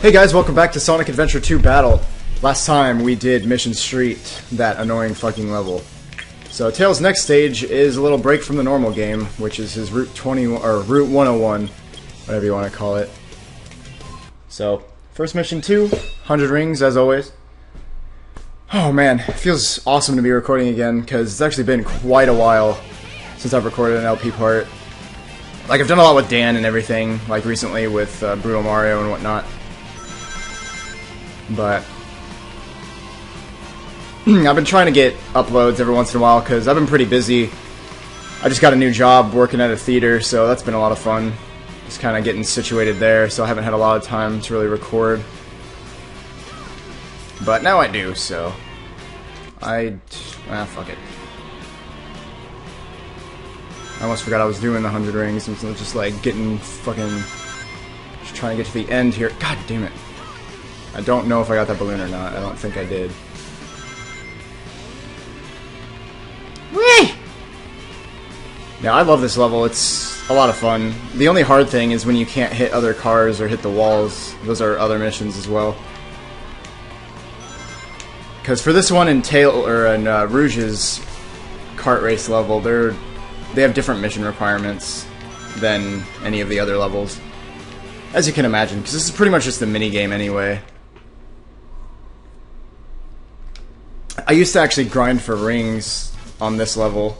Hey guys, welcome back to Sonic Adventure 2 Battle. Last time we did Mission Street, that annoying fucking level. So Tails' next stage is a little break from the normal game, which is his Route 101, whatever you want to call it. So, first mission 2, 100 rings as always. Oh man, it feels awesome to be recording again, because it's actually been quite a while since I've recorded an LP part. Like, I've done a lot with Dan and everything, like recently with Bruno Mario and whatnot. But I've been trying to get uploads every once in a while because I've been pretty busy. I just got a new job working at a theater, so that's been a lot of fun. Just kind of getting situated there, so I haven't had a lot of time to really record. But now I do, so fuck it. I almost forgot I was doing the 100 rings. I'm just like getting fucking, just trying to get to the end here. God damn it. I don't know if I got that balloon or not. I don't think I did. Whee! Yeah, I love this level. It's a lot of fun. The only hard thing is when you can't hit other cars or hit the walls. Those are other missions as well. Because for this one in Rouge's kart race level, they have different mission requirements than any of the other levels. As you can imagine, because this is pretty much just a mini game anyway. I used to actually grind for rings on this level.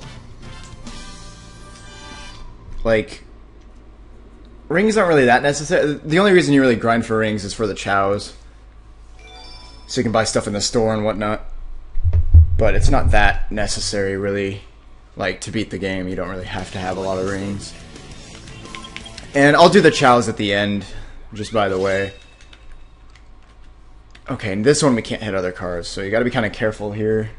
Like, rings aren't really that necessary. The only reason you really grind for rings is for the chows. So you can buy stuff in the store and whatnot. But it's not that necessary, really. Like, to beat the game, you don't really have to have a lot of rings. And I'll do the chows at the end, just by the way. Okay, and this one we can't hit other cars, so you gotta be kind of careful here.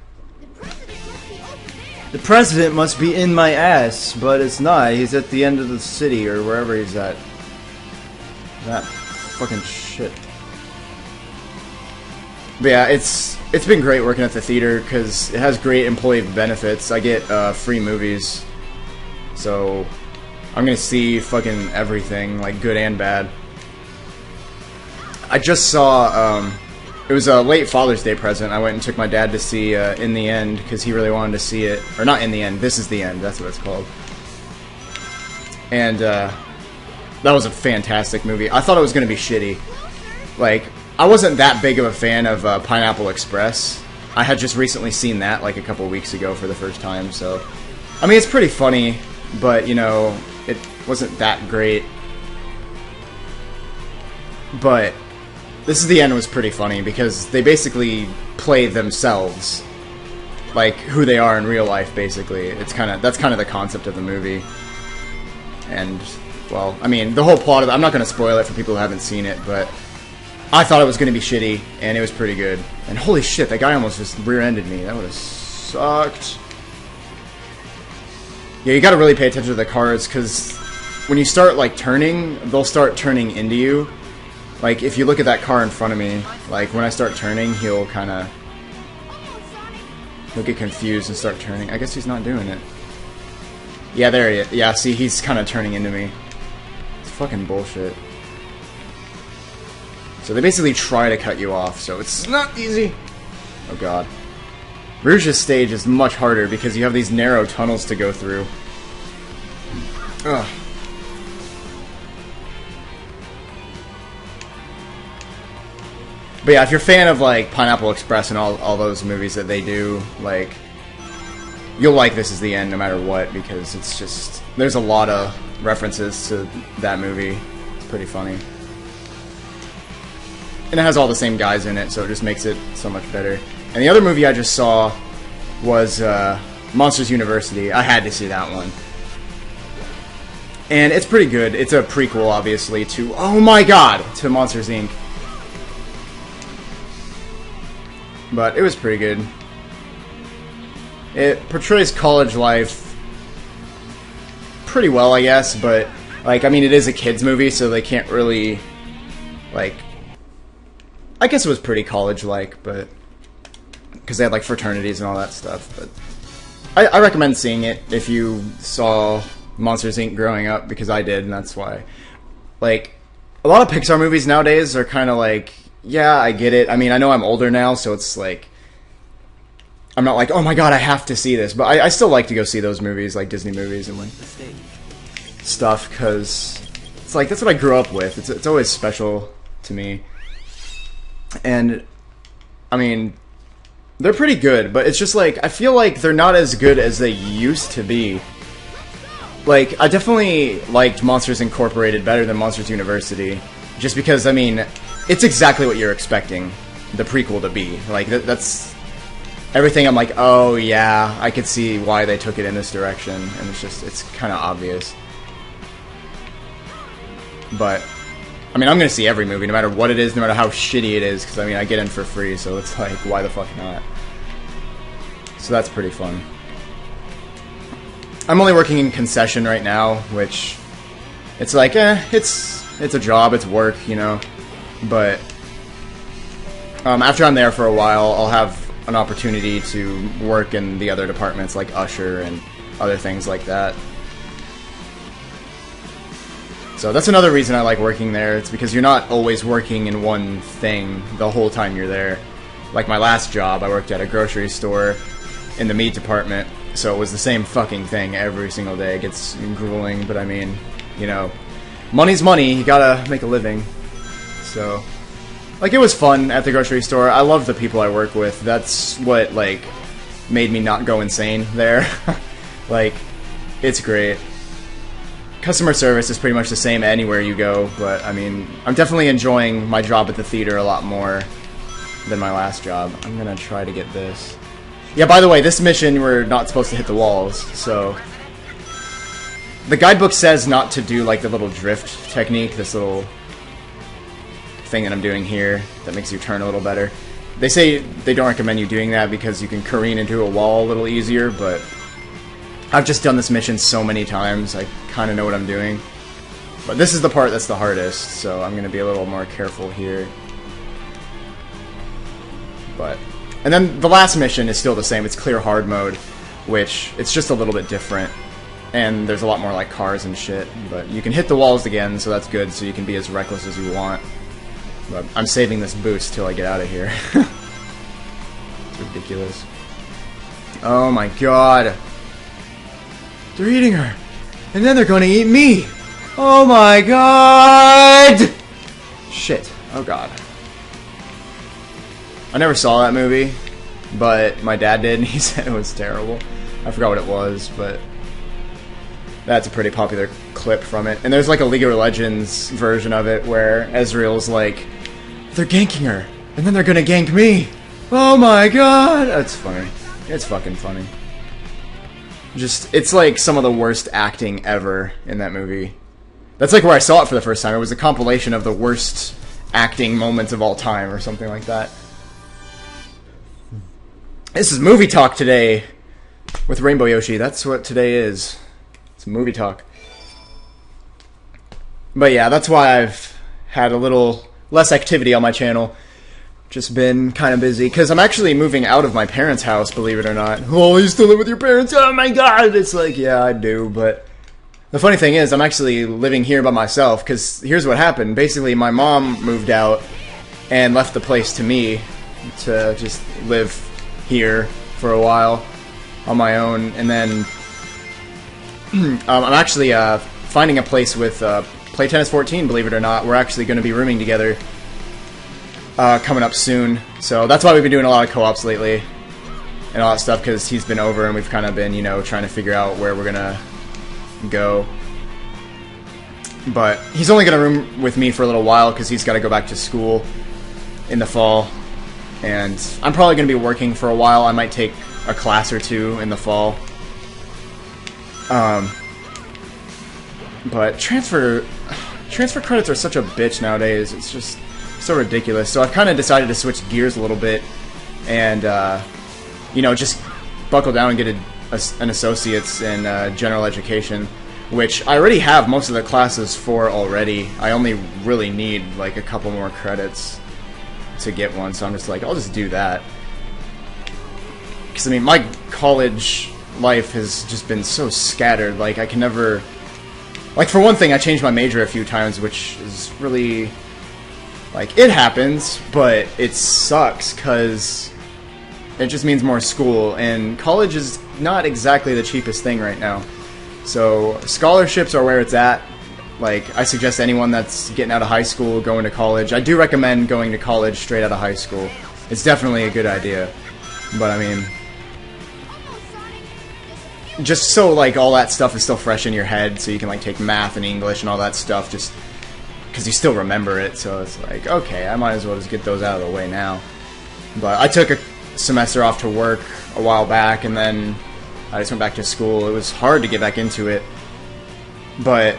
The president must be in my ass, but it's not. He's at the end of the city, or wherever he's at. That fucking shit. But yeah, it's been great working at the theater, because it has great employee benefits. I get free movies, so I'm gonna see fucking everything, like good and bad. I just saw, it was a late Father's Day present. I went and took my dad to see In the End, because he really wanted to see it. Or not In the End, This is the End, that's what it's called. And that was a fantastic movie. I thought it was going to be shitty. Like, I wasn't that big of a fan of Pineapple Express. I had just recently seen that like a couple weeks ago for the first time, so... I mean, it's pretty funny, but, you know, it wasn't that great. But This is the End was pretty funny because they basically play themselves, like who they are in real life. Basically, that's kind of the concept of the movie. And well, I mean, the whole plot of it, I'm not going to spoil it for people who haven't seen it, but I thought it was going to be shitty, and it was pretty good. And holy shit, that guy almost just rear-ended me. That would have sucked. Yeah, you got to really pay attention to the cars because when you start like turning, they'll start turning into you. Like, if you look at that car in front of me, like, when I start turning, he'll get confused and start turning. I guess he's not doing it. Yeah, there he is. Yeah, see, he's kind of turning into me. It's fucking bullshit. So they basically try to cut you off, so it's not easy. Oh god. Rouge's stage is much harder because you have these narrow tunnels to go through. Ugh. But yeah, if you're a fan of like Pineapple Express and all those movies that they do, like, you'll like This Is the End no matter what, because it's just, there's a lot of references to that movie. It's pretty funny. And it has all the same guys in it, so it just makes it so much better. And the other movie I just saw was Monsters University. I had to see that one. And it's pretty good. It's a prequel, obviously, to, oh my god, to Monsters, Inc. But it was pretty good. It portrays college life pretty well, I guess, but, like, I mean, it is a kid's movie, so they can't really, like, I guess it was pretty college-like, but, because they had, like, fraternities and all that stuff, but I recommend seeing it if you saw Monsters, Inc. growing up, because I did, and that's why. Like, a lot of Pixar movies nowadays are kind of like, yeah, I get it. I mean, I know I'm older now, so it's like, I'm not like, oh my god, I have to see this. But I still like to go see those movies, like Disney movies and like stuff, because it's like, that's what I grew up with. It's always special to me. And, I mean, they're pretty good, but it's just like, I feel like they're not as good as they used to be. Like, I definitely liked Monsters Incorporated better than Monsters University, just because, I mean, it's exactly what you're expecting the prequel to be. Like, that's everything. I'm like, oh yeah, I could see why they took it in this direction, and it's kind of obvious. But, I mean, I'm gonna see every movie, no matter what it is, no matter how shitty it is, because, I mean, I get in for free, so it's like, why the fuck not? So that's pretty fun. I'm only working in concession right now, which, it's like, it's a job, it's work, you know, but after I'm there for a while, I'll have an opportunity to work in the other departments, like usher and other things like that. So that's another reason I like working there. It's because you're not always working in one thing the whole time you're there. Like my last job, I worked at a grocery store in the meat department, so it was the same fucking thing every single day. It gets grueling, but I mean, you know, money's money, you gotta make a living. So, like, it was fun at the grocery store. I love the people I work with. That's what, like, made me not go insane there. Like, it's great. Customer service is pretty much the same anywhere you go, but, I mean, I'm definitely enjoying my job at the theater a lot more than my last job. I'm gonna try to get this. Yeah, by the way, this mission, we're not supposed to hit the walls, so... The guidebook says not to do, like, the little drift technique, this little thing that I'm doing here that makes you turn a little better. They say they don't recommend you doing that because you can careen into a wall a little easier, but I've just done this mission so many times, I kind of know what I'm doing. But this is the part that's the hardest, so I'm going to be a little more careful here. But... And then the last mission is still the same. It's clear hard mode, which it's just a little bit different. And there's a lot more like cars and shit. But you can hit the walls again, so that's good. So you can be as reckless as you want. But I'm saving this boost till I get out of here. It's ridiculous. Oh my god. They're eating her. And then they're going to eat me. Oh my god. Shit. Oh god. I never saw that movie, but my dad did, and he said it was terrible. I forgot what it was, but that's a pretty popular clip from it. And there's like a League of Legends version of it where Ezreal's like, they're ganking her, and then they're gonna gank me. Oh my god! That's funny. It's fucking funny. Just, it's like some of the worst acting ever in that movie. That's like where I saw it for the first time. It was a compilation of the worst acting moments of all time, or something like that. This is movie talk today with Rainbow Yoshi. That's what today is. It's movie talk. But yeah, that's why I've had a little less activity on my channel. Just been kind of busy. Because I'm actually moving out of my parents' house, believe it or not. Oh, you still live with your parents? Oh my god! It's like, yeah, I do, but... The funny thing is, I'm actually living here by myself, because here's what happened. Basically, my mom moved out and left the place to me to just live here for a while on my own, and then I'm actually finding a place with Play Tennis 14, believe it or not. We're actually going to be rooming together coming up soon, so that's why we've been doing a lot of co-ops lately and all that stuff, because he's been over and we've kind of been, you know, trying to figure out where we're gonna go. But he's only going to room with me for a little while because he's got to go back to school in the fall. And I'm probably going to be working for a while. I might take a class or two in the fall. But transfer credits are such a bitch nowadays. It's just so ridiculous. So I've kind of decided to switch gears a little bit and, you know, just buckle down and get an associate's in general education, which I already have most of the classes for already. I only really need like a couple more credits to get one, so I'm just like, I'll just do that. Because, I mean, my college life has just been so scattered, like, I can never Like, for one thing, I changed my major a few times, which is really, like, it happens, but it sucks, because it just means more school, and college is not exactly the cheapest thing right now. So, scholarships are where it's at. Like, I suggest anyone that's getting out of high school going to college. I do recommend going to college straight out of high school. It's definitely a good idea. But, I mean, just so, like, all that stuff is still fresh in your head, so you can, like, take math and English and all that stuff, just because you still remember it, so it's like, okay, I might as well just get those out of the way now. But I took a semester off to work a while back, and then I just went back to school. It was hard to get back into it, but,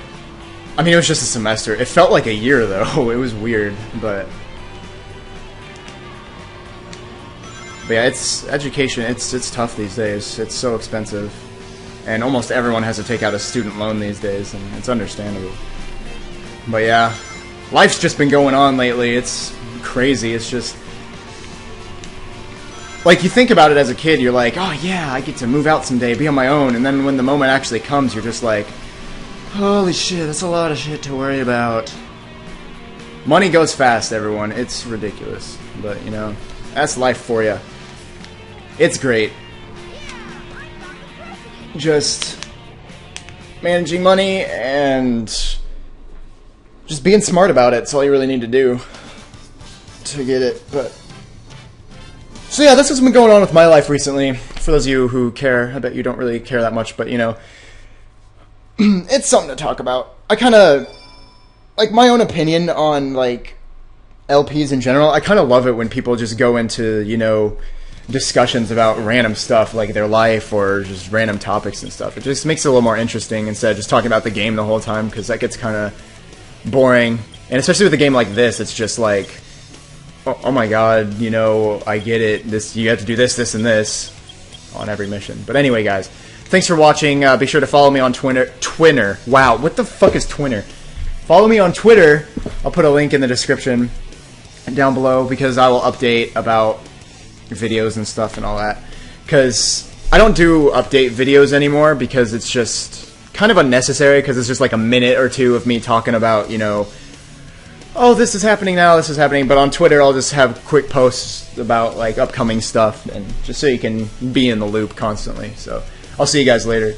I mean, it was just a semester. It felt like a year, though. It was weird, but yeah, it's education. It's tough these days. It's so expensive. And almost everyone has to take out a student loan these days, and it's understandable. But yeah, life's just been going on lately. It's crazy. It's just, like, you think about it as a kid, you're like, oh yeah, I get to move out someday, be on my own, and then when the moment actually comes, you're just like, holy shit, that's a lot of shit to worry about. Money goes fast, everyone. It's ridiculous. But, you know, that's life for you. It's great. Just managing money and just being smart about it. That's all you really need to do to get it. But so yeah, this has been going on with my life recently. For those of you who care, I bet you don't really care that much, but you know, it's something to talk about. I kind of like my own opinion on like LPs in general. I kind of love it when people just go into, you know, discussions about random stuff like their life or just random topics and stuff. It just makes it a little more interesting instead of just talking about the game the whole time, because that gets kind of boring. And especially with a game like this, it's just like, oh my god, you know, I get it. This, you have to do this, this, and this on every mission. But anyway, guys, thanks for watching. Be sure to follow me on Twitter. Wow, what the fuck is Twitter? Follow me on Twitter. I'll put a link in the description down below, because I will update about videos and stuff and all that, because I don't do update videos anymore, because it's just kind of unnecessary, because it's just like a minute or two of me talking about, you know, oh, this is happening now, this is happening. But on Twitter, I'll just have quick posts about like upcoming stuff, and just so you can be in the loop constantly. So I'll see you guys later.